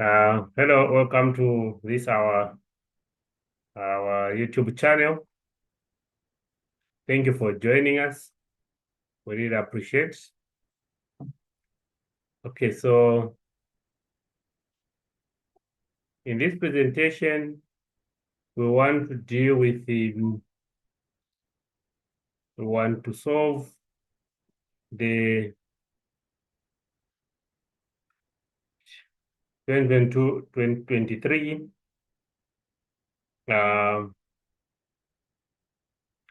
Hello, welcome to this our YouTube channel. Thank you for joining us. We really appreciate. Okay, so in this presentation, we want to deal with we want to solve the 2022-2023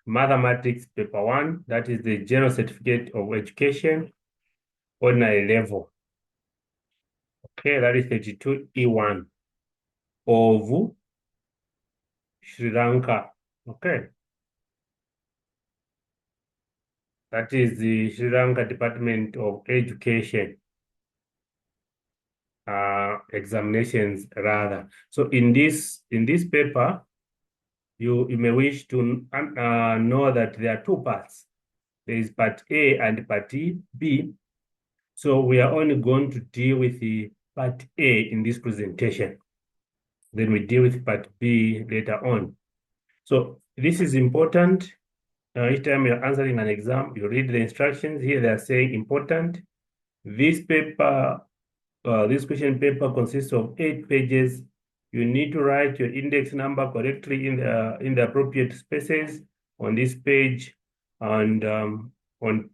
mathematics paper 1, that is the General Certificate of Education, ordinary level. Okay, that is 32E1 of Sri Lanka. Okay. That is the Sri Lanka Department of Education examinations rather. So in this paper, you may wish to know that there are two parts. There is part A and part B. So we are only going to deal with the part A in this presentation. Then we deal with part B later on. So this is important. Each time you're answering an exam, you read the instructions. Here they are saying important. This paper, this question paper consists of 8 pages. You need to write your index number correctly in the appropriate spaces on this page and on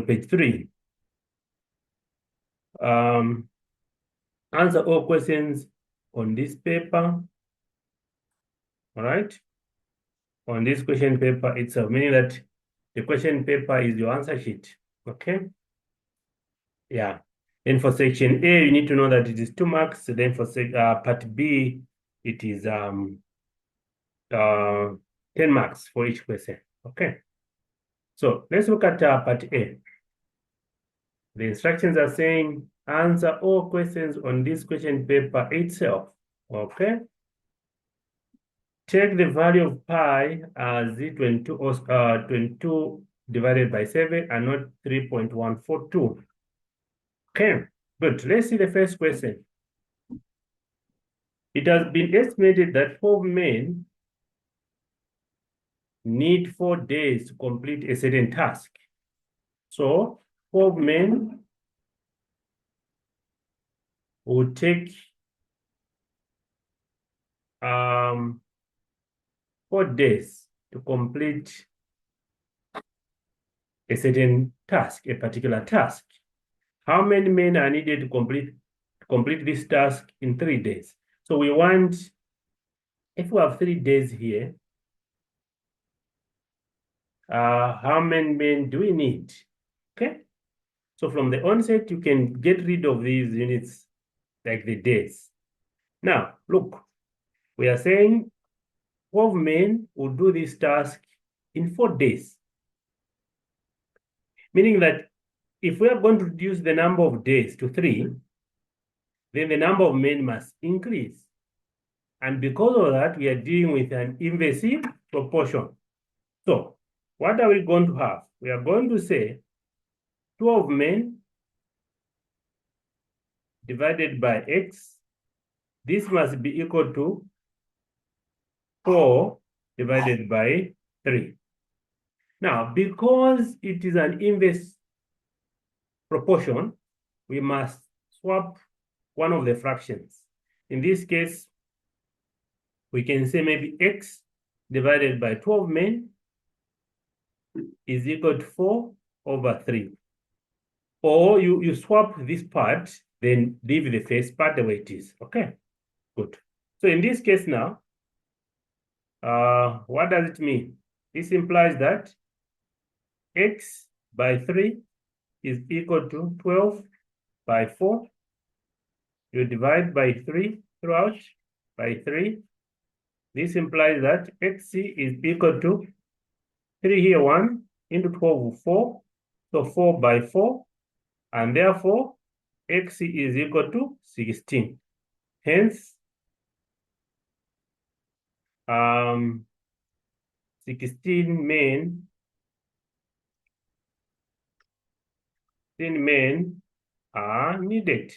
page 3. Answer all questions on this paper. All right. On this question paper itself, meaning that the question paper is your answer sheet. Okay. Yeah. Then for section A, you need to know that it is 2 marks. Then for part B, it is 10 marks for each question. Okay. So let's look at part A. The instructions are saying answer all questions on this question paper itself. Okay. Take the value of pi as 22 divided by 7 and not 3.142. Okay, good. Let's see the first question. It has been estimated that 4 men need 4 days to complete a certain task. So 4 men will take 4 days to complete a certain task, a particular task. How many men are needed to complete this task in 3 days? So we want, if we have 3 days here, how many men do we need? Okay. So from the onset, you can get rid of these units like the days. Now, look, we are saying 12 men will do this task in 4 days. Meaning that if we are going to reduce the number of days to 3, then the number of men must increase. And because of that, we are dealing with an inverse proportion. So what are we going to have? We are going to say 12 men divided by x. This must be equal to 4 divided by 3. Now, because it is an inverse proportion, we must swap one of the fractions. In this case, we can say maybe x divided by 12 men is equal to 4 over 3. Or you swap this part, then leave the first part the way it is. Okay, good. So in this case now, what does it mean? This implies that x by 3 is equal to 12 by 4. You divide by 3 throughout by 3. This implies that xc is equal to 3 here, 1 into 12, 4. So 4 by 4. And therefore, xc is equal to 16. Hence, 16 men are needed.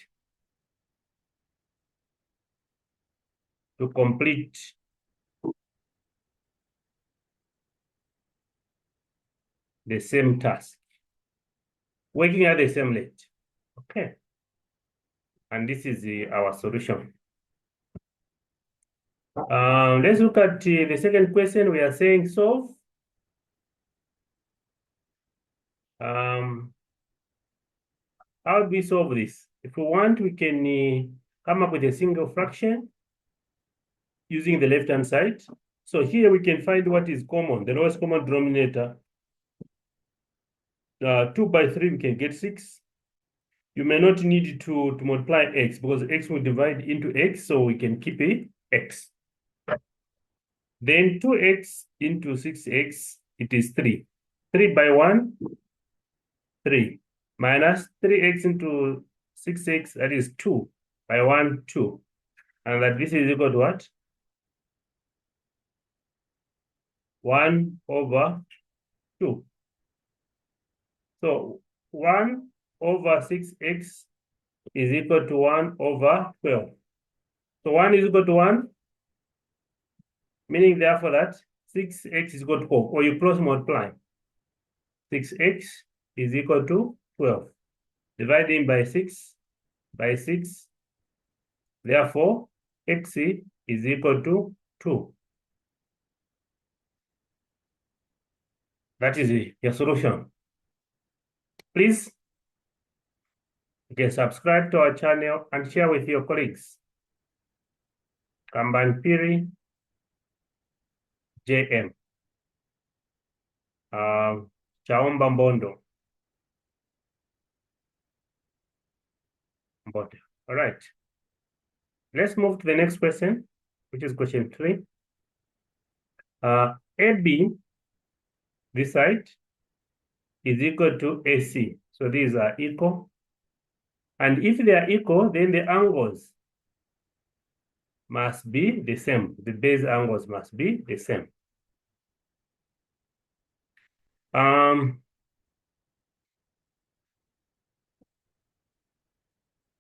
to complete the same task, working at the same rate. Okay. And this is our solution. Let's look at the second question. We are saying solve. How do we solve this? If we want, we can come up with a single fraction using the left-hand side. So here we can find what is common, the lowest common denominator. 2 by 3, we can get 6. You may not need to multiply x because x will divide into x, so we can keep it x. Then 2x into 6x, it is 3. 3 by 1, 3. Minus 3x into 6x, that is 2. By 1, 2. And that this is equal to what? 1 over 2. So 1 over 6x is equal to 1 over 12. So 1 is equal to 1, meaning therefore that 6x is equal to 4, or you cross multiply. 6x is equal to 12. Dividing by 6, therefore x is equal to 2. That is your solution. Please, you can subscribe to our channel and share with your colleagues. Kambanpiri JM. Chaomba Mbondo. All right. Let's move to the next question, which is question 3. AB, this side, is equal to AC. So these are equal. And if they are equal, then the angles must be the same. The base angles must be the same.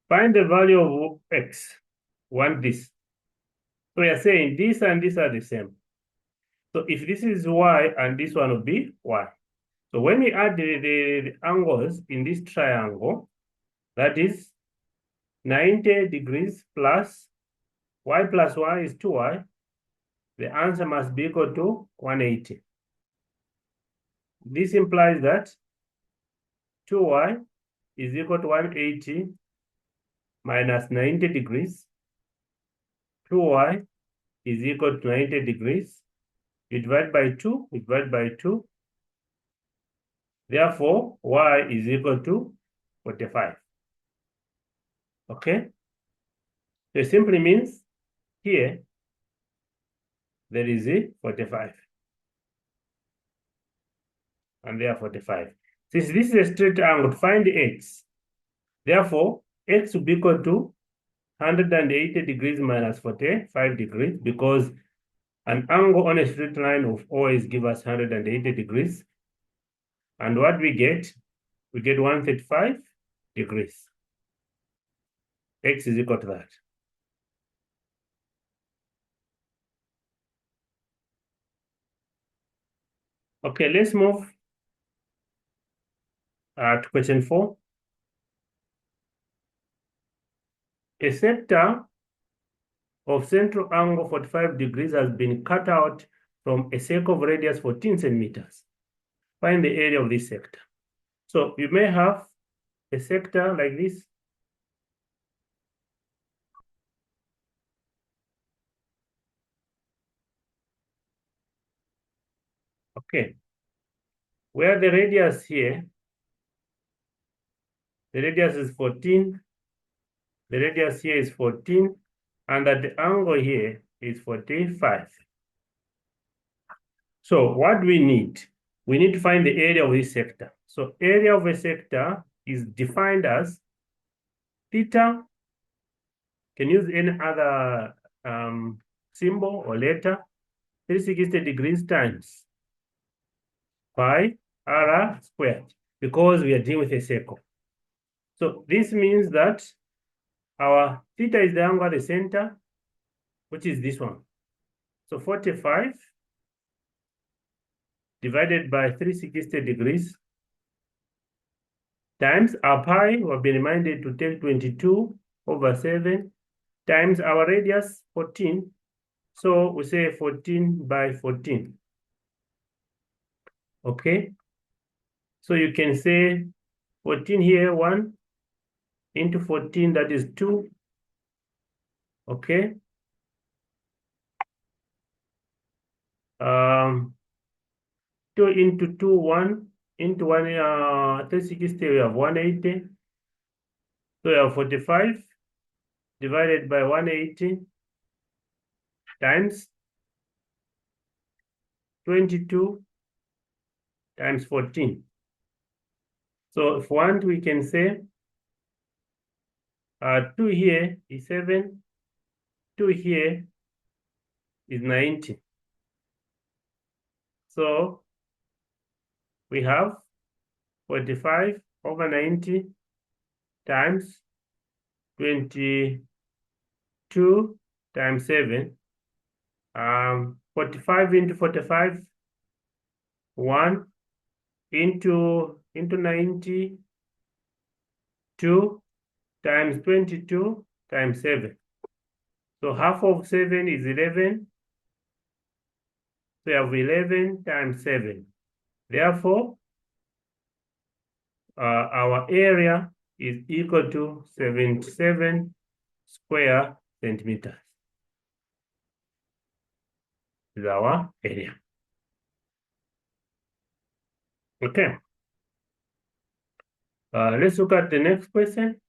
Find the value of x. Want this. So we are saying this and this are the same. So if this is y and this one will be y. So when we add the angles in this triangle, that is 90 degrees plus y is 2y. The answer must be equal to 180. This implies that 2y is equal to 180 minus 90 degrees. 2y is equal to 90 degrees. You divide by 2, you divide by 2. Therefore, y is equal to 45. Okay? So it simply means here there is a 45. And there are 45. Since this is a straight angle, find x. Therefore, x will be equal to 180 degrees minus 45 degrees, because an angle on a straight line will always give us 180 degrees. And what we get 135 degrees. X is equal to that. Okay, let's move to question 4. A sector of central angle 45 degrees has been cut out from a circle of radius 14 centimeters. Find the area of this sector. So you may have a sector like this. Okay. Where the radius here, the radius is 14. The radius here is 14. And that the angle here is 45. So what do we need? We need to find the area of this sector. So area of a sector is defined as theta. Can use any other symbol or letter. 360 degrees times pi r squared, because we are dealing with a circle. So this means that our theta is the angle at the center, which is this one. So 45 divided by 360 degrees times our pi, we've been reminded to take 22/7 times our radius, 14. So we say 14/14. Okay. So you can say 14 here, 1 into 14, that is 2. Okay. 2 into 2, 1 into 1, 360, we have 180. So we have 45 divided by 180 times 22 times 14. So if want, we can say 2 here is 7, 2 here is 90. So we have 45/90 times 22 times 7. 45 into 45, 1 into 90, 2 times 22 times 7. So half of 7 is 11. So we have 11 times 7. Therefore, our area is equal to 77 square centimeters. Is our area. Okay. Let's look at the next question.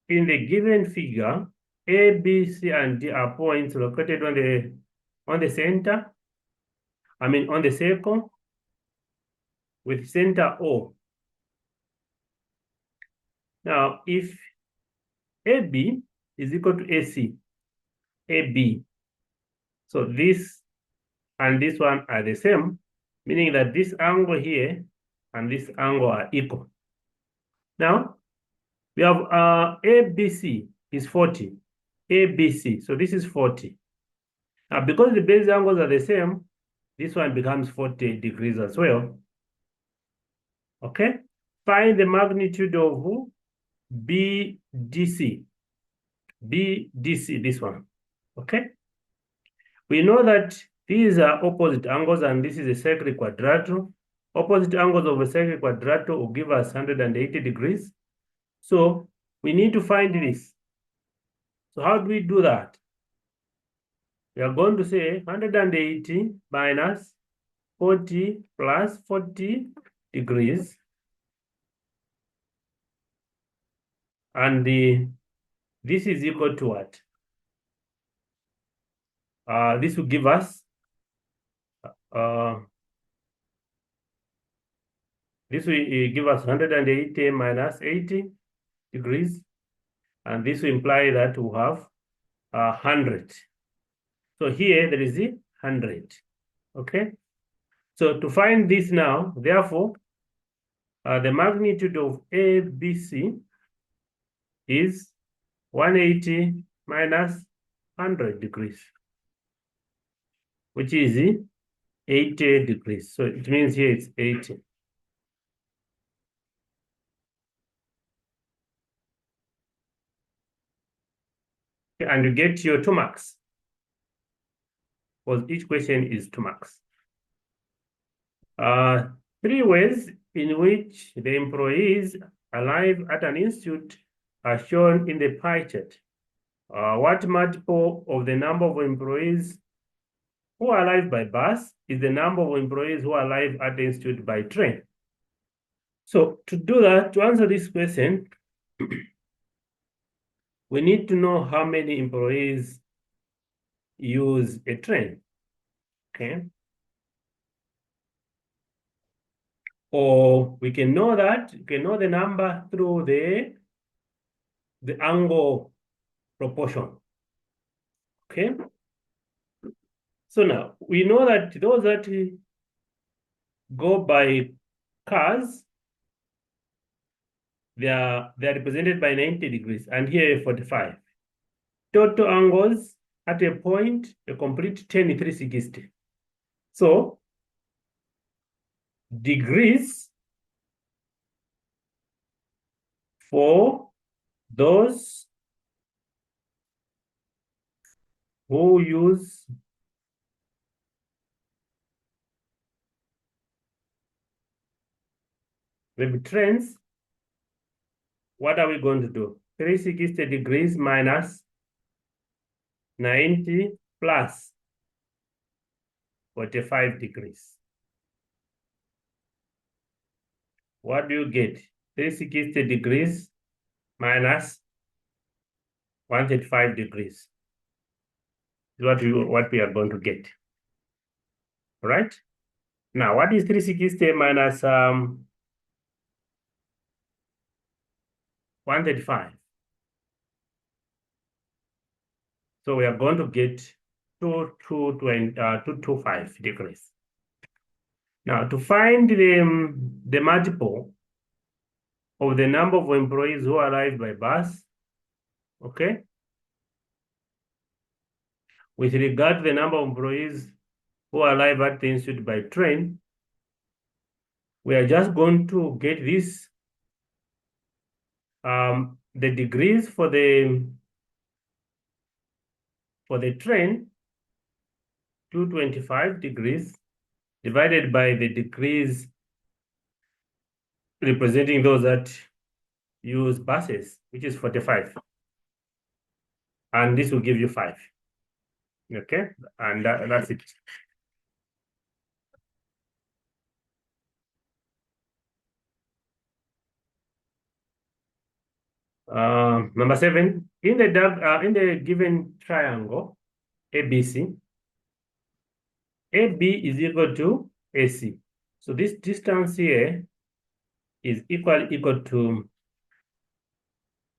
In the given figure, A, B, C, and D are points located on the center. On the circle with center O. Now, if AB is equal to AC, AB, so this and this one are the same, meaning that this angle here and this angle are equal. Now, we have ABC is 40, ABC, so this is 40. Now, because the base angles are the same, this one becomes 40 degrees as well. Okay, find the magnitude of BDC. BDC, this one. Okay, we know that these are opposite angles and this is a circular quadrilateral. Opposite angles of a circular quadrilateral will give us 180 degrees. So we need to find this. So how do we do that? We are going to say 180 minus 40 plus 40 degrees. And this is equal to what? This will give us this will give us 180 minus 80 degrees, and this will imply that we have 100. So here there is 100. Okay. So to find this now, therefore, the magnitude of ABC is 180 minus 100 degrees, which is 80 degrees. So it means here it's 80. And you get your 2 marks, because each question is 2 marks. 3 ways in which the employees alive at an institute are shown in the pie chart. What multiple of the number of employees who are alive by bus is the number of employees who are alive at the institute by train? So to do that, to answer this question, we need to know how many employees use a train. Okay. Or we can know the number through the angle proportion. Okay. So now we know that those that go by cars they are represented by 90 degrees, and here 45. Total angles at a point, a complete 10 360. So degrees for those who use maybe trends. What are we going to do? 360 degrees minus 90 plus 45 degrees. What do you get? 360 degrees minus 135 degrees is what we are going to get. All right? Now, what is 360 minus 135? So we are going to get 225 degrees. Now, to find the multiple of the number of employees who arrived by bus, okay, with regard to the number of employees who arrive at the institute by train, we are just going to get this, the degrees for the train, 225 degrees, divided by the degrees representing those that use buses, which is 45. And this will give you 5. Okay, and that's it. Number 7, in the given triangle ABC, AB is equal to AC. So this distance here is equal to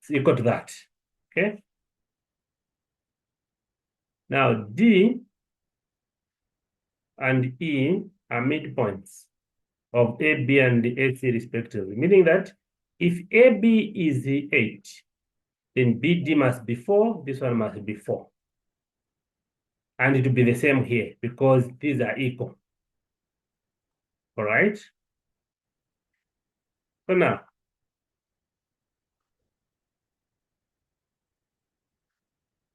that. Okay. Now D and E are midpoints of AB and AC respectively, meaning that if AB is 8, then BD must be 4, this one must be 4. And it will be the same here because these are equal. All right. So now,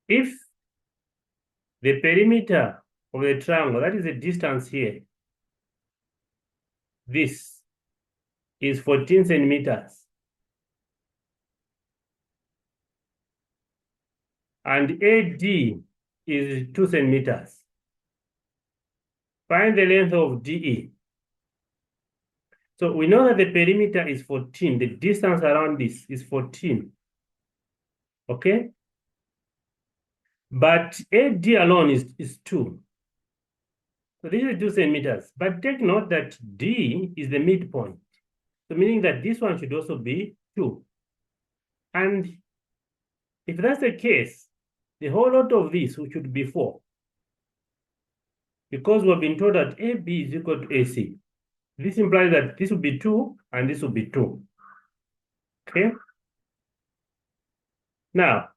if the perimeter of the triangle, that is the distance here, this is 14 centimeters, and AD is 2 centimeters. Find the length of DE. So we know that the perimeter is 14. The distance around this is 14. Okay? But AD alone is 2. So this is 2 centimeters. But take note that D is the midpoint. So meaning that this one should also be 2. And if that's the case, the whole lot of this should be 4. Because we've been told that AB is equal to AC. This implies that this will be 2 and this will be 2. Okay? Now,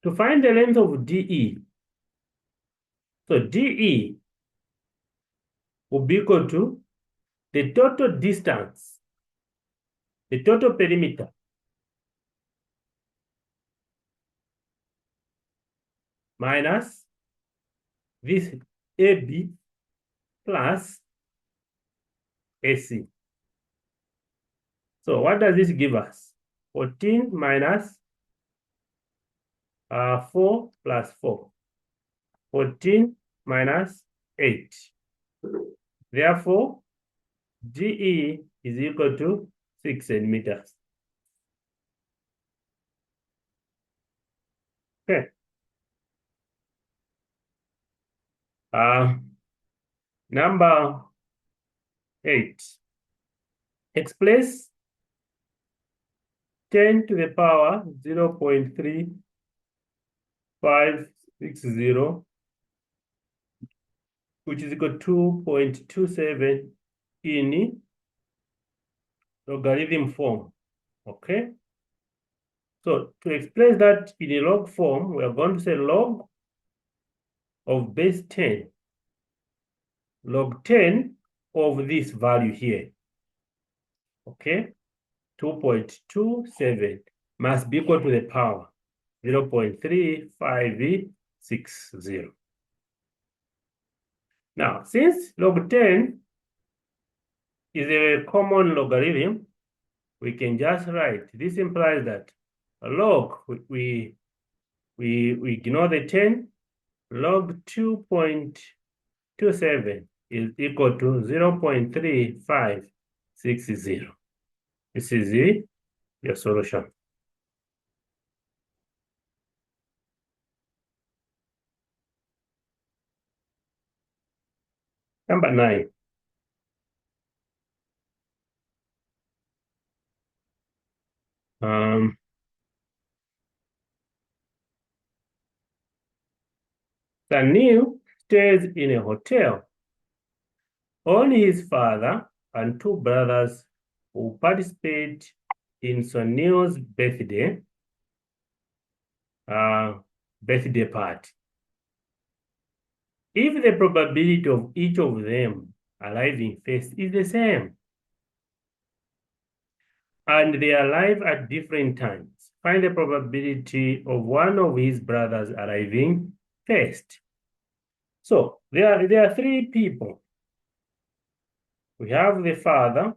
to find the length of DE, so DE will be equal to the total distance, the total perimeter, minus this AB plus AC. So what does this give us? 14 minus 4 plus 4. 14 minus 8. Therefore, DE is equal to 6 centimeters. Okay. Number 8. Express 10 to the power 0.3560, which is equal to 2.27 in logarithm form. Okay? So to express that in a log form, we are going to say log of base 10, log 10 of this value here. Okay? 2.27 must be equal to the power 0.3560. Now, since log 10 is a common logarithm, we can just write. This implies that a log, we ignore the 10, log 2.27 is equal to 0.3560. This is your solution. Number 9. Sunil stays in a hotel. Only his father and two brothers will participate in Sunil's birthday party. If the probability of each of them arriving first is the same, and they arrive at different times, find the probability of one of his brothers arriving first. So there are three people. We have the father,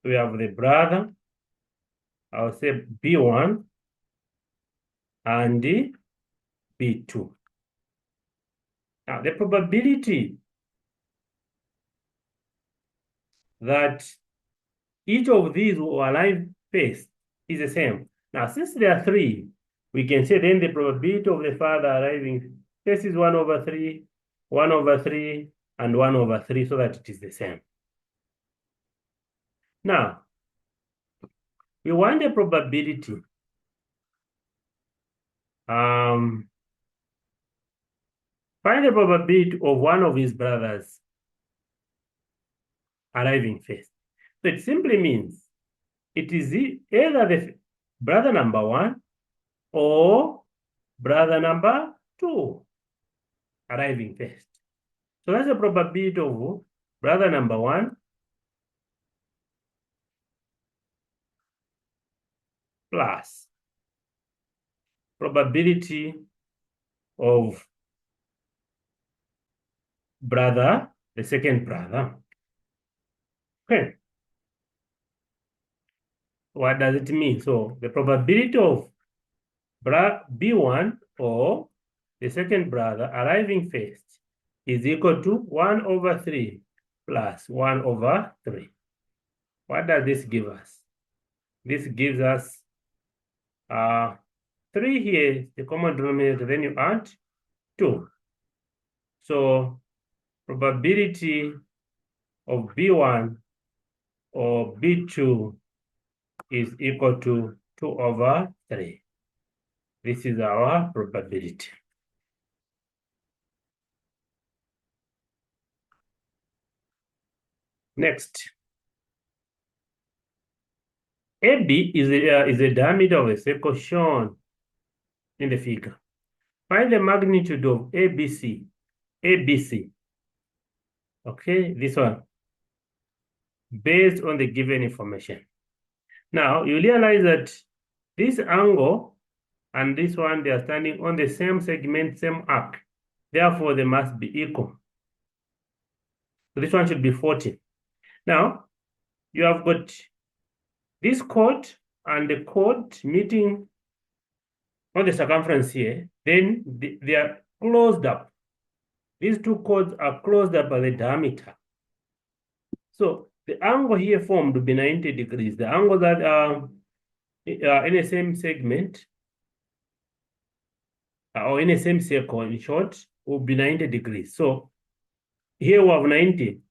we have the brother, I'll say B1, and B2. Now, the probability that each of these will arrive first is the same. Now, since there are three, we can say then the probability of the father arriving first is 1/3, 1/3, and 1/3, so that it is the same. Now, we want the probability. Find the probability of one of his brothers arriving first. So it simply means it is either the brother number 1 or brother number 2 arriving first. So that's the probability of brother number 1 plus probability of brother, the second brother. Okay. What does it mean? So the probability of B1 or the second brother arriving first is equal to 1/3 plus 1/3. What does this give us? This gives us 3 here, the common denominator, then you add 2. So probability of B1 or B2 is equal to 2/3. This is our probability. Next, AB is the diameter of a circle shown in the figure. Find the magnitude of ABC. ABC. Okay, this one. Based on the given information. Now, you realize that this angle and this one, they are standing on the same segment, same arc. Therefore, they must be equal. So this one should be 40. Now, you have got this chord and the chord meeting on the circumference here. Then they are closed up. These two chords are closed up by the diameter. So the angle here formed will be 90 degrees. The angle that are in the same segment or in the same circle, in short, will be 90 degrees. So here we have 90.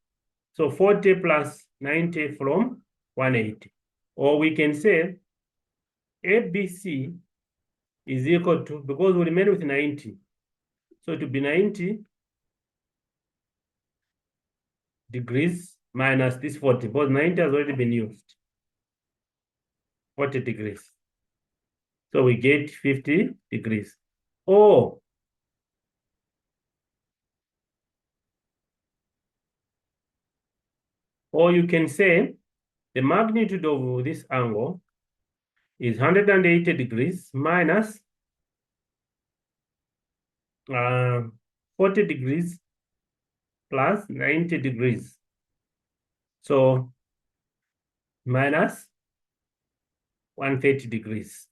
So 40 plus 90 from 180. Or we can say ABC is equal to, because we remain with 90. So it will be 90 degrees minus this 40, because 90 has already been used. 40 degrees. So we get 50 degrees. Or you can say the magnitude of this angle is 180 degrees minus 40 degrees plus 90 degrees. So minus 130 degrees.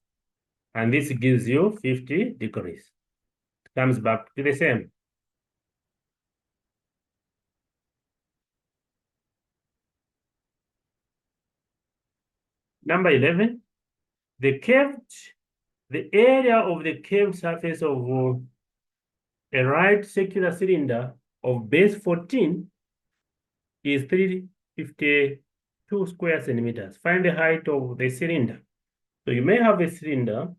And this gives you 50 degrees. It comes back to the same. Number 11, the area of the curved surface of a right circular cylinder of base 14 is 352 square centimeters. Find the height of the cylinder. So you may have a cylinder.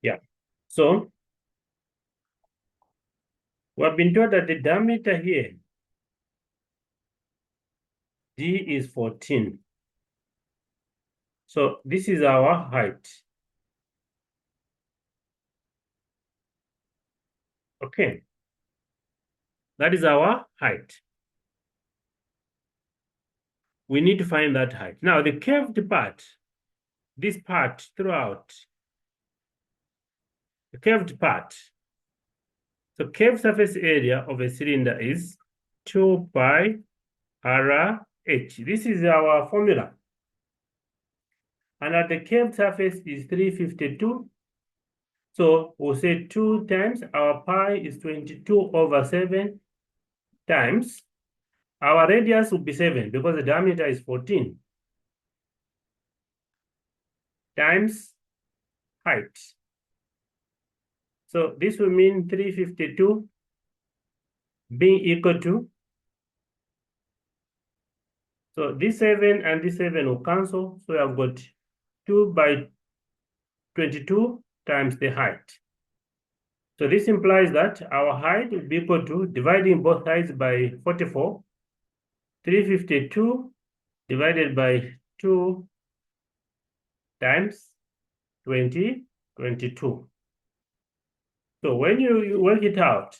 Yeah. So we have been told that the diameter here, D is 14. So this is our height. Okay. That is our height. We need to find that height. Now the curved part, this part throughout, the curved part. So curved surface area of a cylinder is 2 pi r h. This is our formula. And at the curved surface is 352. So we'll say 2 times our pi is 22 over 7 times our radius will be 7 because the diameter is 14 times height. So this will mean 352 being equal to, so this 7 and this 7 will cancel. So I've got 2 by 22 times the height. So this implies that our height will be equal to, dividing both sides by 44, 352 divided by 2 times 22. So when you work it out,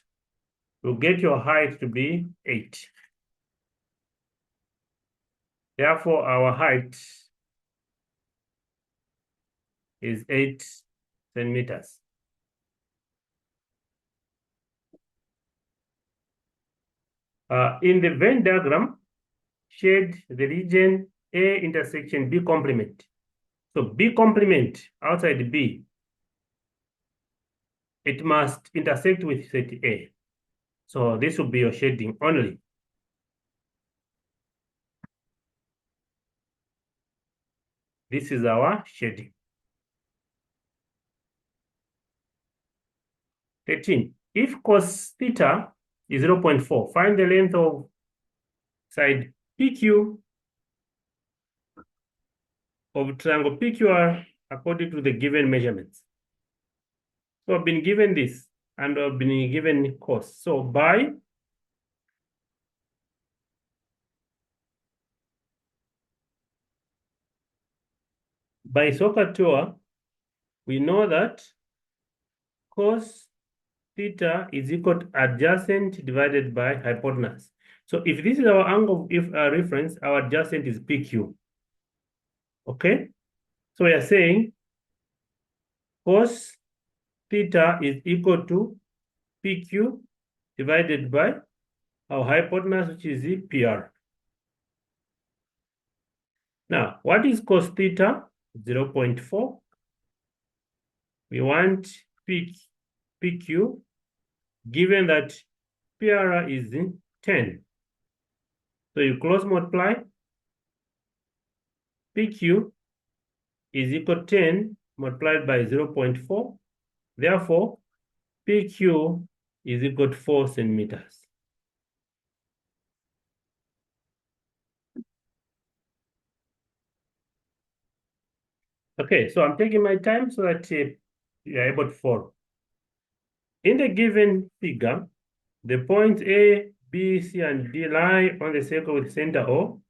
you'll get your height to be 8. Therefore, our height is 8 centimeters. In the Venn diagram, shade the region A intersection B complement. So B complement outside B, it must intersect with set A. So this will be your shading only. This is our shading. 13. If cos theta is 0.4, find the length of side PQ of triangle PQR according to the given measurements. So I've been given this and I've been given cos. So by SOHCAHTOA, we know that cos theta is equal to adjacent divided by hypotenuse. So if this is our angle of reference, our adjacent is PQ. Okay? So we are saying cos theta is equal to PQ divided by our hypotenuse, which is the PR. Now, what is cos theta? 0.4. We want PQ, given that PR is 10. So you cross multiply, PQ is equal to 10 multiplied by 0.4. Therefore, PQ is equal to 4 centimeters. Okay, so I'm taking my time so that you're able to follow. In the given figure, the points A, B, C, and D lie on the circle with center O.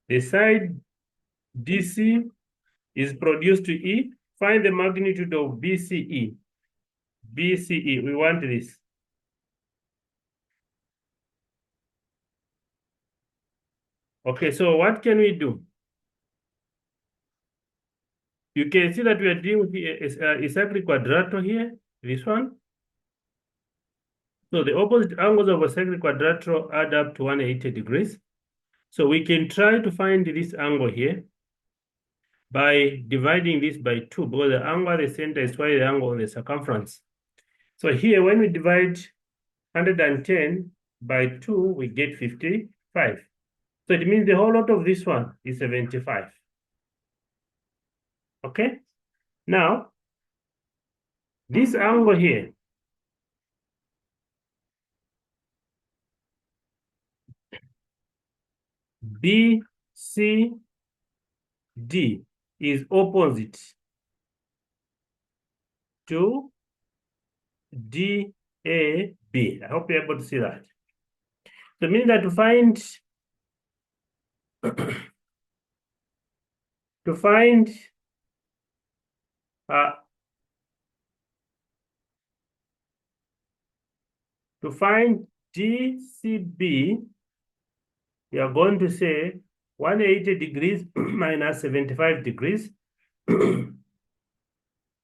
The side DC is produced to E. Find the magnitude of BCE. BCE, we want this. Okay, so what can we do? You can see that we are dealing with a cyclic quadrilateral here, this one. So the opposite angles of a cyclic quadrilateral add up to 180 degrees. So we can try to find this angle here by dividing this by 2, because the angle at the center is twice the angle on the circumference. So here, when we divide 110 by 2, we get 55. So it means the whole lot of this one is 75. Okay? Now, this angle here, BCD, is opposite to DAB. I hope you're able to see that. So meaning that to find uh, DCB, we are going to say 180 degrees minus 75 degrees.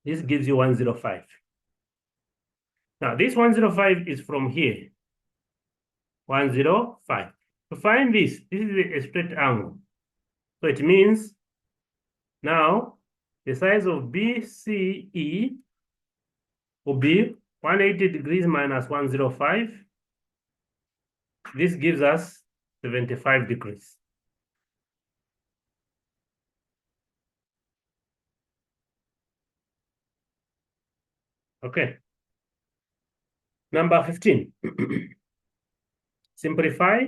This gives you 105. Now, this 105 is from here. 105. To find this is a straight angle. So it means now the size of BCE will be 180 degrees minus 105. This gives us 75 degrees. Okay. Number 15. Simplify.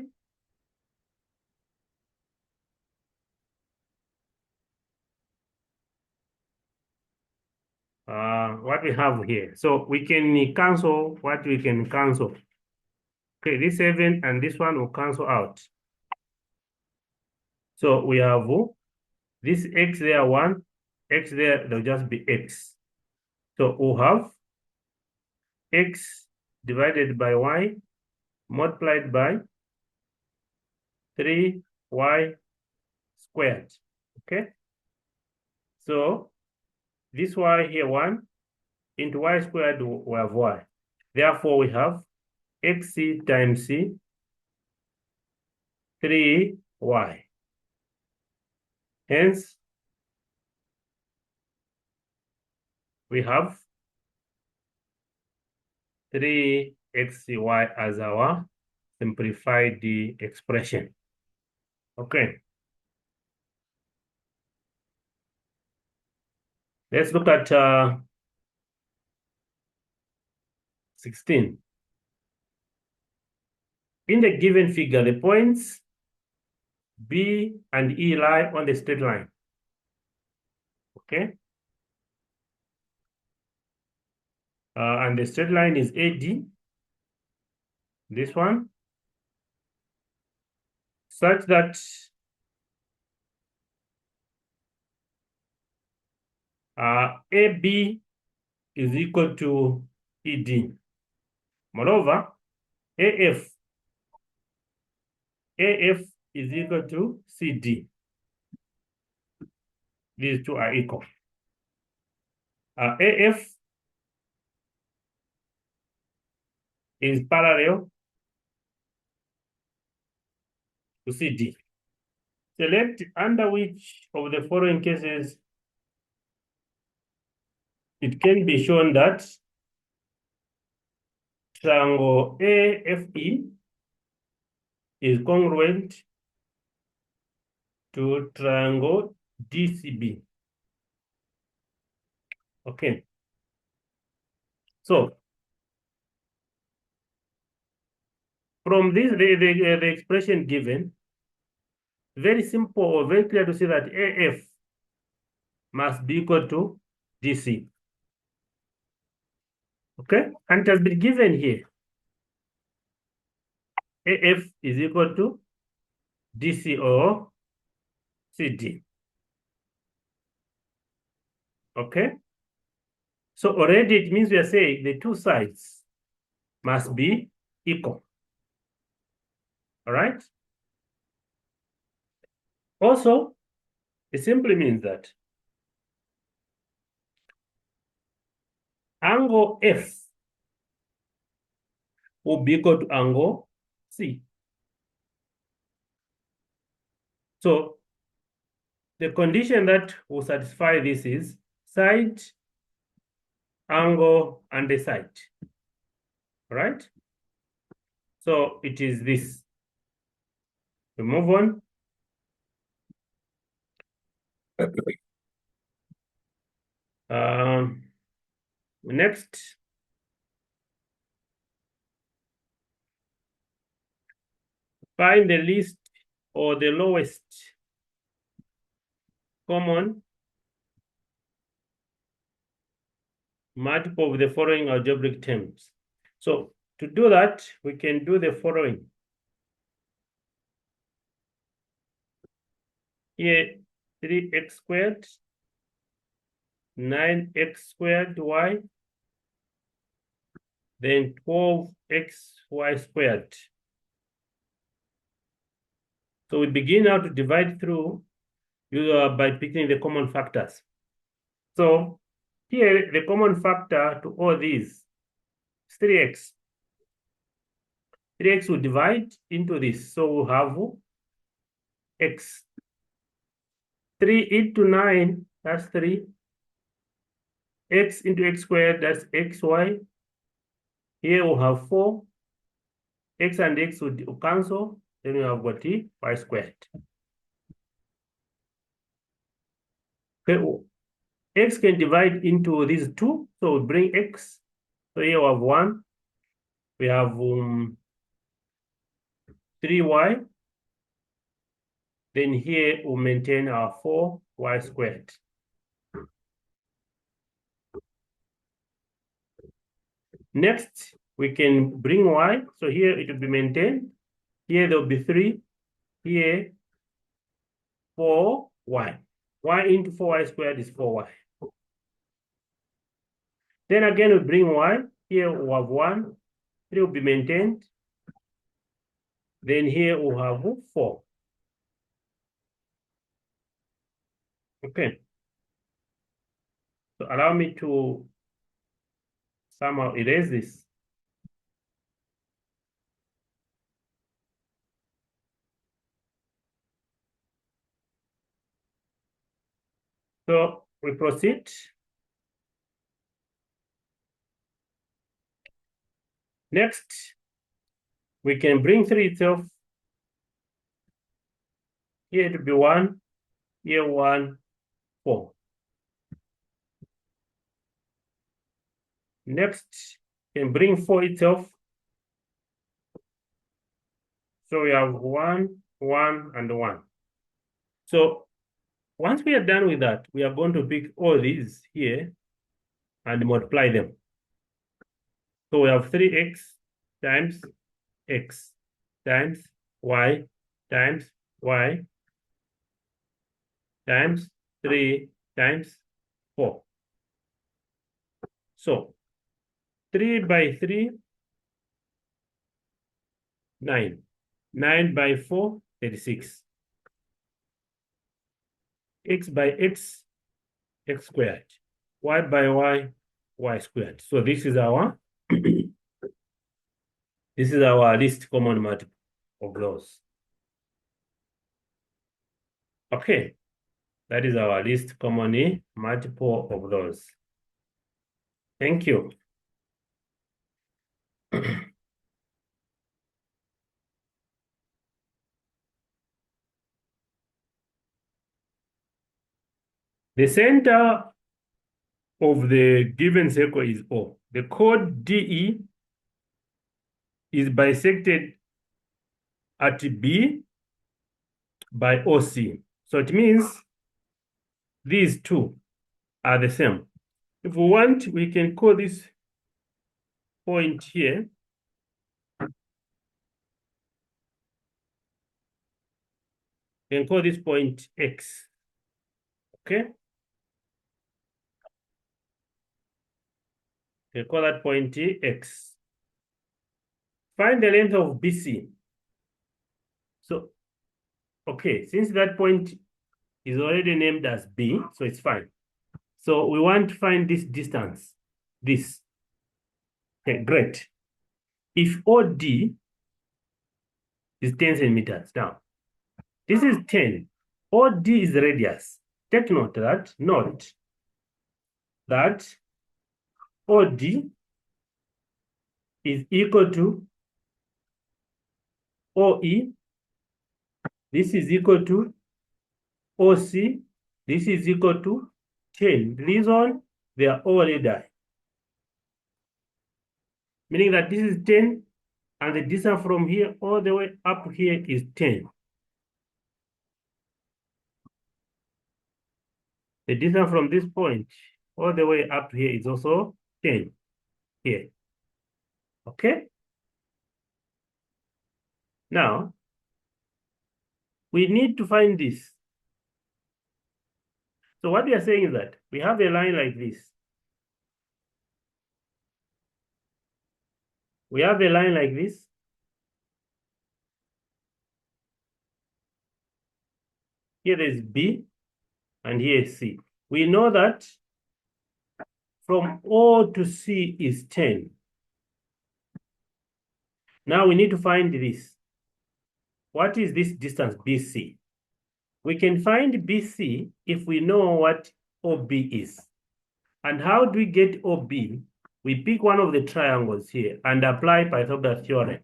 What we have here. So we can cancel what we can cancel. Okay, this 7 and this one will cancel out. So we have this x there 1, x there, there'll just be x. So we'll have x divided by y multiplied by 3y squared. Okay? So this y here 1 into y squared, we have y. Therefore, we have xc times c 3y. Hence, we have 3xy as our simplified expression. Okay. Let's look at 16. In the given figure, the points B and E lie on the straight line. Okay. And the straight line is AD, this one, such that AB is equal to ED. Moreover, AF is equal to CD. These two are equal. AF is parallel to CD. Select under which of the following cases it can be shown that triangle AFE is congruent to triangle DCB. Okay. So from this, the expression given, very simple or very clear to see that AF must be equal to GC. Okay, and it has been given here. AF is equal to DC or CD. Okay, so already it means we are saying the two sides must be equal. All right. Also, it simply means that angle F will be equal to angle C. So the condition that will satisfy this is side, angle, and the side. All right? So it is this. We move on. Next, find the least or the lowest common multiple of the following algebraic terms. So to do that, we can do the following. Here, 3x squared, 9x squared y, then 12xy squared. So we begin now to divide through by picking the common factors. So here, the common factor to all these is 3x. 3x will divide into this. So we'll have x. 3 into 9, that's 3. X into x squared, that's xy. Here we'll have 4. X and x will cancel. Then we have got y squared. Okay, x can divide into these two. So we bring x. So here we have 1. We have 3y. Then here we'll maintain our 4y squared. Next, we can bring y. So here it will be maintained. Here there will be 3. Here, 4y. Y into 4y squared is 4y. Then again, we bring y. Here we have 1. 3 will be maintained. Then here we have 4. Okay. So allow me to somehow erase this. So we proceed. Next, we can bring 3 itself. Here it will be 1. Here 1, 4. Next, can bring 4 itself. So we have 1, 1, and 1. So once we are done with that, we are going to pick all these here and multiply them. So we have 3x times x times y times y times 3 times 4. So 3 by 3, 9. 9 by 4, 36. X by x, x squared. Y by y, y squared. So this is our this is our least common multiple of those. Okay, that is our least common multiple of those. Thank you. The center of the given circle is O. The chord DE is bisected at B by OC. So it means these two are the same. If we want, we can call this point here and call this point X. Okay? We call that point X. Find the length of BC. So, okay, since that point is already named as B, so it's fine. So we want to find this distance, this. Okay, great. If OD is 10 centimeters, now, this is 10. OD is radius. Take note that OD is equal to OE. This is equal to OC. This is equal to 10. Reason, they are all radii. Meaning that this is 10, and the distance from here all the way up here is 10. The distance from this point all the way up here is also 10 here. Okay? Now, we need to find this. So what we are saying is that we have a line like this. We have a line like this. Here is B, and here is C. We know that from O to C is 10. Now we need to find this. What is this distance BC? We can find BC if we know what OB is. And how do we get OB? We pick one of the triangles here and apply Pythagoras theorem.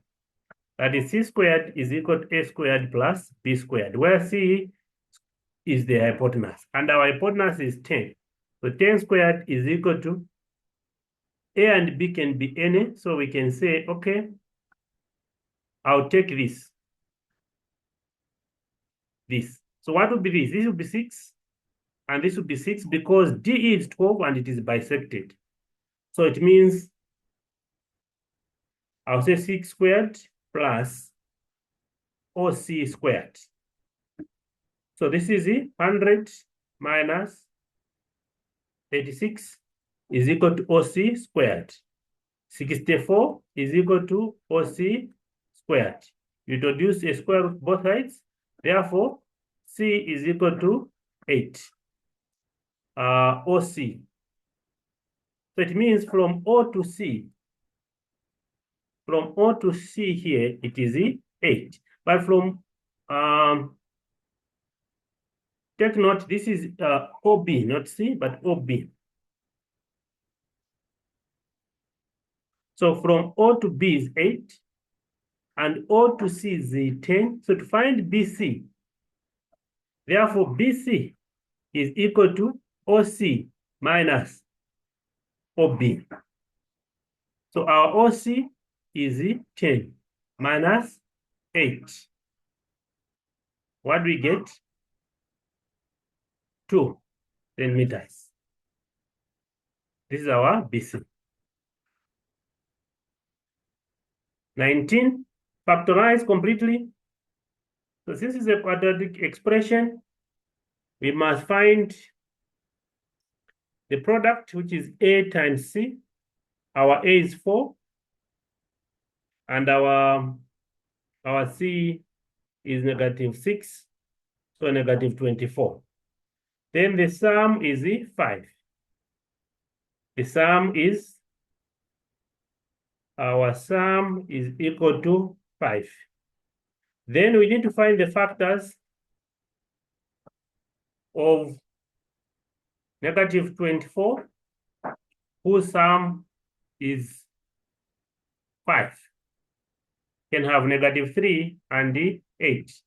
That is C squared is equal to A squared plus B squared, where C is the hypotenuse. And our hypotenuse is 10. So 10 squared is equal to A and B can be any. So we can say, okay, I'll take this. This. So what would be this? This would be 6. And this would be 6 because D is 12 and it is bisected. So it means I'll say 6 squared plus OC squared. So this is 100 minus 36 is equal to OC squared. 64 is equal to OC squared. You introduce a square root both sides. Therefore, C is equal to 8. OC. So it means from O to C, here, it is 8. But from, take note, this is OB, not C, but OB. So from O to B is 8, and O to C is 10. So to find BC, therefore BC is equal to OC minus OB. So our OC is 10 minus 8. What do we get? 2 meters. This is our BC. 19, factorize completely. So since it's a quadratic expression, we must find the product, which is A times C. Our A is 4, and our C is -6, so -24. Then the sum is 5. The sum is, our sum is equal to 5. Then we need to find the factors of -24, whose sum is 5. Can have -3 and 8.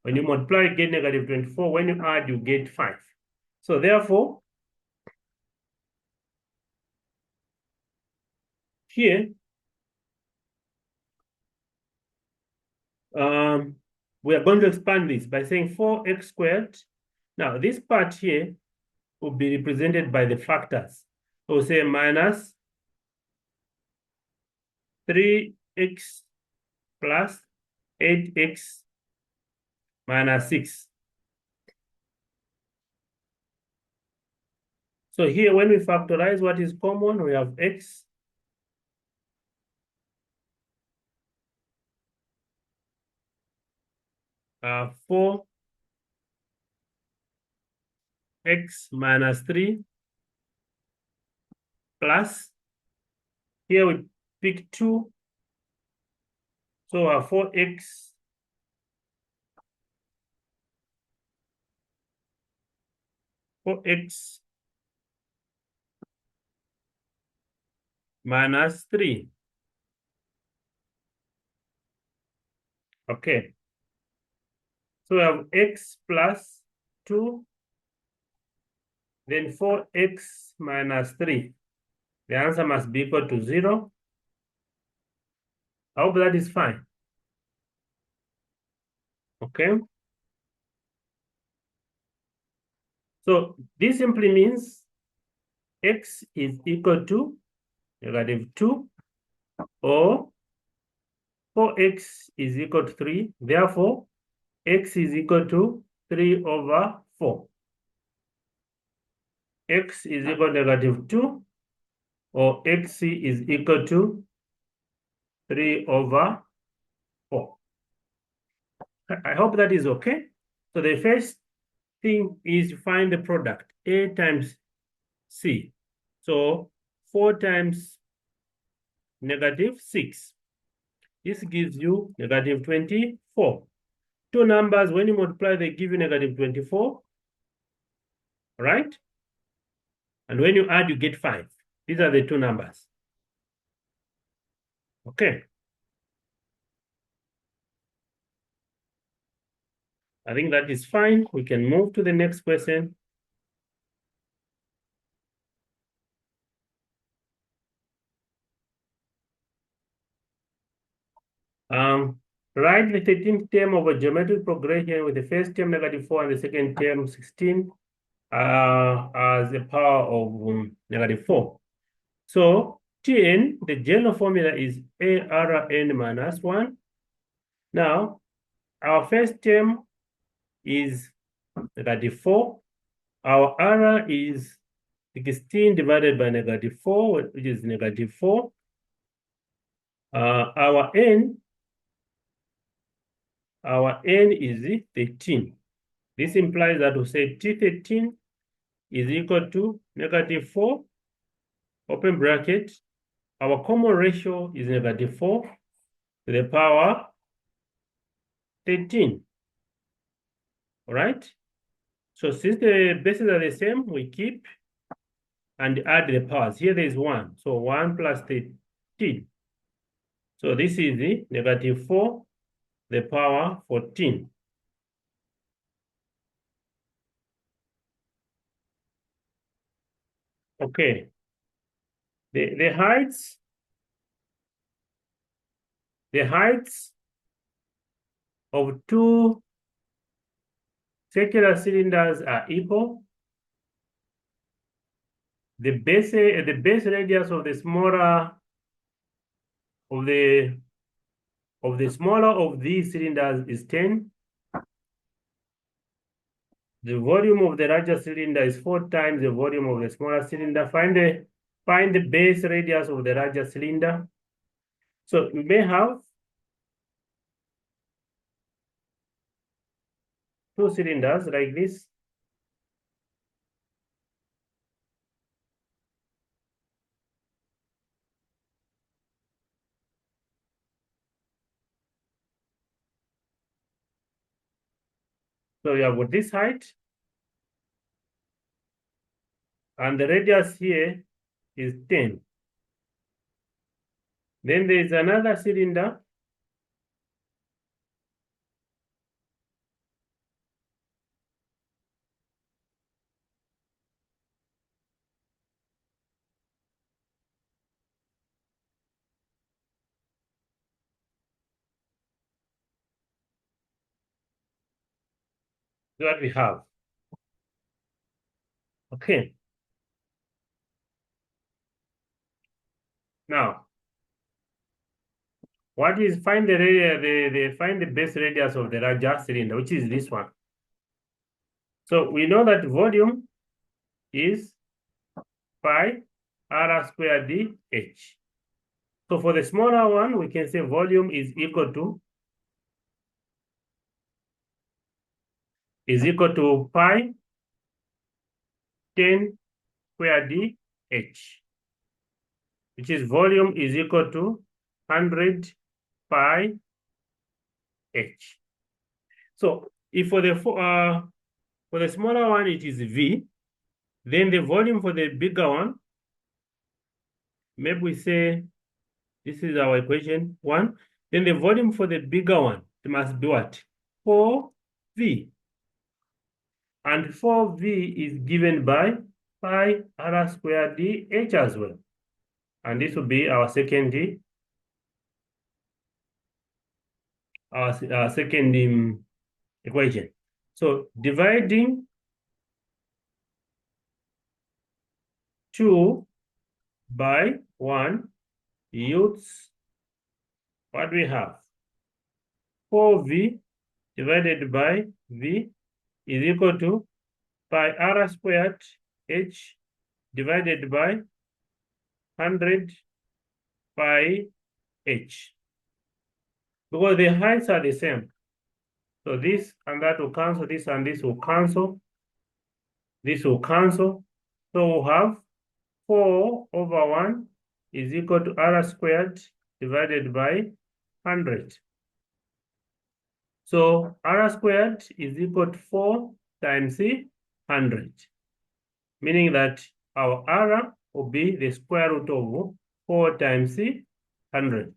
When you multiply, you get -24. When you add, you get 5. So therefore, here, we are going to expand this by saying 4x squared Now, this part here will be represented by the factors. We'll say minus 3x plus 8x minus 6. So here, when we factorize, what is common? We have x uh, 4x minus 3 plus, here we pick 2, so 4x minus 3. Okay. So we have x plus 2, then 4x minus 3. The answer must be equal to 0. I hope that is fine. Okay. So this simply means x is equal to -2 or 4x is equal to 3. Therefore, x is equal to 3 over 4. X is equal to -2 or x is equal to 3 over 4. I hope that is okay. So the first thing is to find the product, A times C. So 4 times -6. This gives you -24. Two numbers, when you multiply, they give you -24, right? And when you add, you get 5. These are the two numbers. Okay. I think that is fine. We can move to the next question. Write the 13th term of a geometric progression with the first term -4 and the second term 16 as the power of -4. So Tn, the general formula is ARN minus 1. Now, our first term is -4. Our R is 16 divided by -4, which is -4. Our N is 13. This implies that we say T13 is equal to -4, open bracket. Our common ratio is -4 to the power 13. All right? So since the bases are the same, we keep and add the powers. Here there is 1. So 1 plus 13. So this is the -4, the power 14. Okay. The heights of two circular cylinders are equal. The base radius of the smaller of these cylinders is 10. The volume of the larger cylinder is 4 times the volume of the smaller cylinder. Find the base radius of the larger cylinder. So you may have two cylinders like this. So you have got this height, and the radius here is 10. Then there is another cylinder. What we have. Okay. Now, find the radius, find the base radius of the larger cylinder, which is this one. So we know that volume is pi r squared dh. So for the smaller one, we can say volume is equal to pi 10 squared dh, which is volume is equal to 100 pi h. So if for the smaller one it is v, then the volume for the bigger one, maybe we say this is our equation 1. Then the volume for the bigger one, it must be what? 4v. And 4v is given by pi r squared dh as well. And this will be our second equation. So dividing 2 by 1 yields what we have. 4v divided by v is equal to pi r squared h divided by 100 pi h. Because the heights are the same. So this and that will cancel, this and this will cancel. This will cancel. So we'll have 4 over 1 is equal to r squared divided by 100. So r squared is equal to 4 times 100, meaning that our r will be the square root of 4 times 100.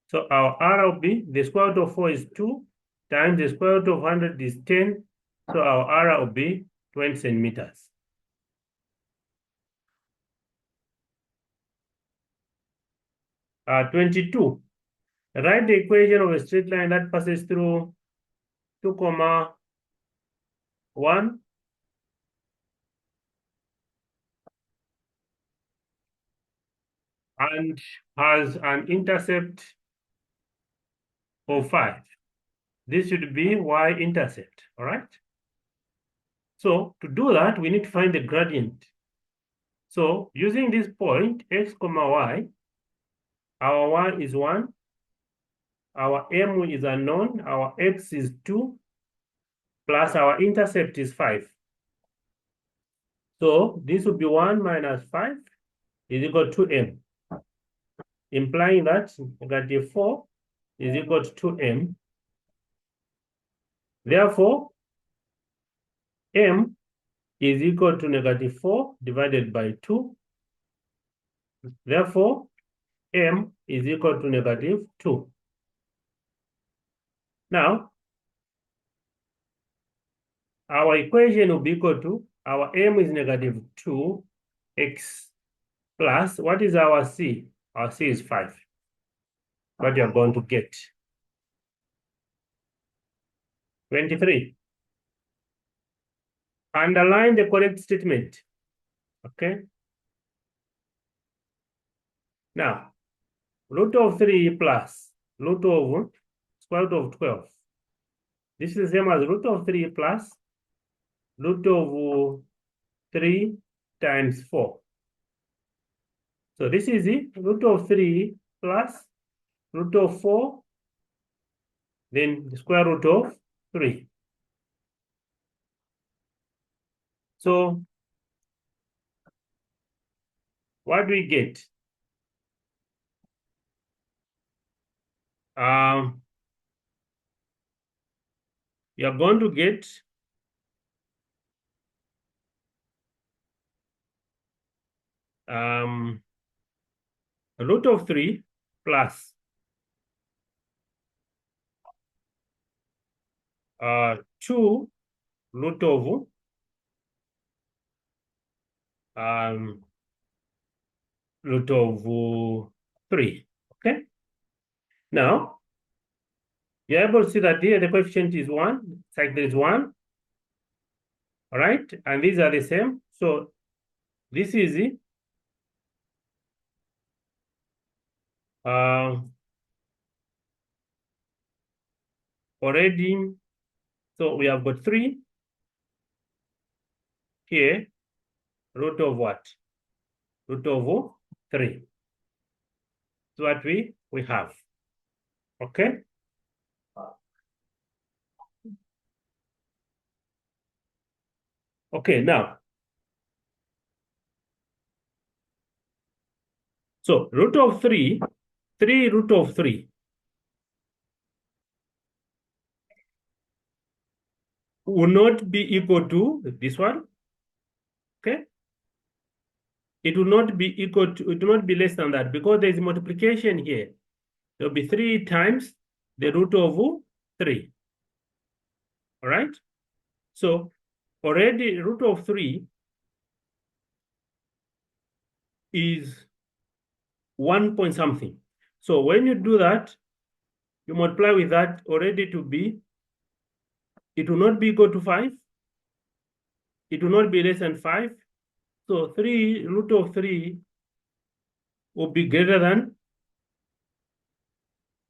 So our r will be, the square root of 4 is 2, times the square root of 100 is 10. So our r will be 20 centimeters. Uh, 22. Write the equation of a straight line that passes through 2, 1 and has an intercept of 5. This should be y-intercept, all right? So to do that, we need to find the gradient. So using this point, x, y, our y is 1, our m is unknown, our x is 2, plus our intercept is 5. So this would be 1 minus 5 is equal to m, implying that negative 4 is equal to 2m. Therefore, m is equal to negative 4 divided by 2. Therefore, m is equal to negative 2. Now, our equation will be equal to, our m is negative 2x plus, what is our c? Our c is 5. What you are going to get. 23. Underline the correct statement. Okay. Now, root of 3 plus root of square root of 12. This is the same as root of 3 plus root of 3 times 4. So this is the root of 3 plus root of 4, then the square root of 3. So what do we get? You're going to get root of 3 plus 2 root of root of 3. Okay. Now, you're able to see that here the coefficient is 1. It's like there is 1. All right. And these are the same. So this is already, so we have got 3 here, root of what? Root of 3. So what we have. Okay. Okay, now. So root of 3 root of 3 will not be equal to this one. Okay. It will not be equal to, it will not be less than that because there is multiplication here. There will be 3 times the root of 3. All right. So already root of 3 is 1 point something. So when you do that, you multiply with that already to be, it will not be equal to 5. It will not be less than 5. So root of 3 will be greater than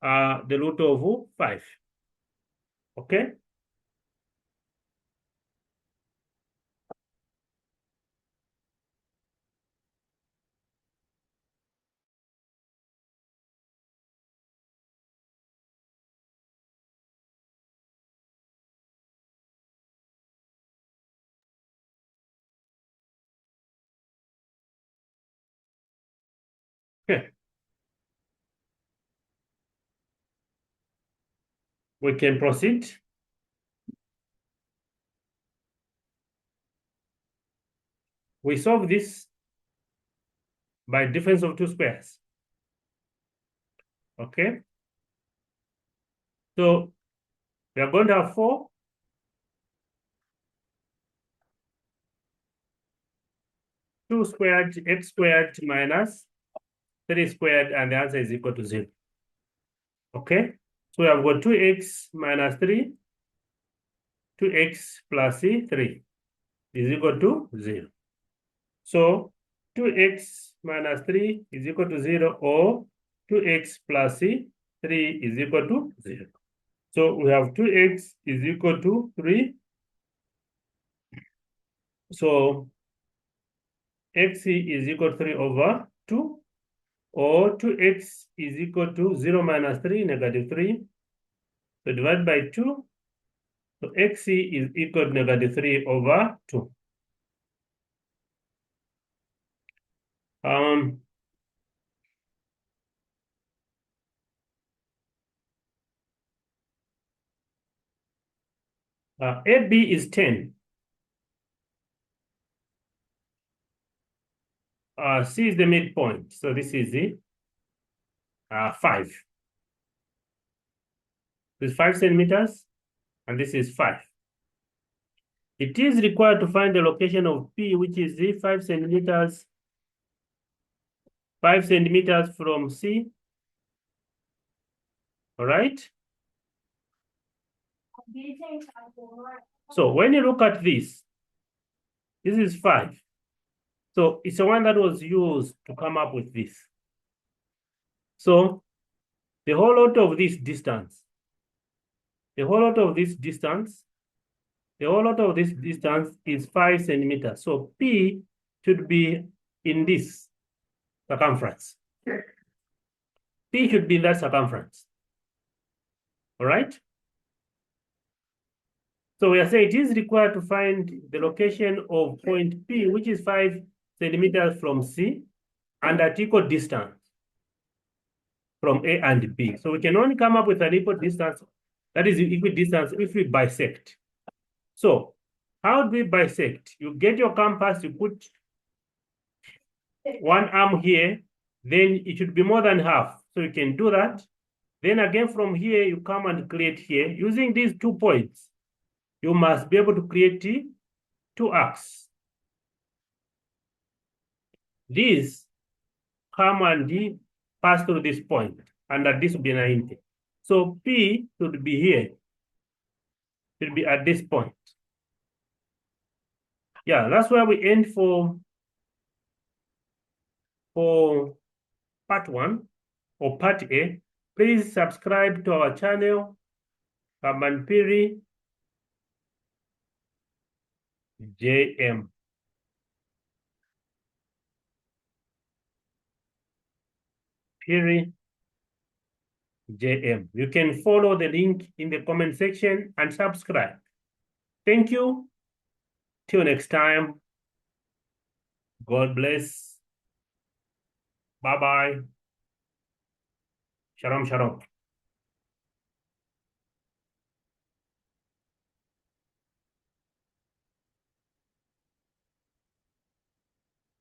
the root of 5. Okay. Okay. We can proceed. We solve this by difference of 2 squares. Okay. So we are going to have 4 2 squared x squared minus 3 squared, and the answer is equal to 0. Okay. So we have got 2x minus 3, 2x plus 3 is equal to 0. So 2x minus 3 is equal to 0, or 2x plus 3 is equal to 0. So we have 2x is equal to 3. So x is equal to 3 over 2, or 2x is equal to 0 minus 3, negative 3. So divide by 2. So x is equal to negative 3 over 2. AB is 10. C is the midpoint. So this is the 5. This is 5 centimeters, and this is 5. It is required to find the location of P, which is the 5 centimeters, 5 centimeters from C. All right. So when you look at this is 5. So it's the one that was used to come up with this. So the whole lot of this distance, the whole lot of this distance is 5 centimeters. So P should be in this circumference. P should be in that circumference. All right. So we are saying it is required to find the location of point P, which is 5 centimeters from C, and at equal distance from A and B. So we can only come up with an equal distance, that is equal distance, if we bisect. So how do we bisect? You get your compass, you put one arm here, then it should be more than half. So you can do that. Then again from here, you come and create here. Using these 2 points, you must be able to create 2 arcs. These come and pass through this point, and that this will be 90. So P should be here. Should be at this point. Yeah, that's where we end for part one or part A. Please subscribe to our channel, Kamanpiri JM. Piri JM. You can follow the link in the comment section and subscribe. Thank you. Till next time. God bless. Bye-bye. Shalom, shalom.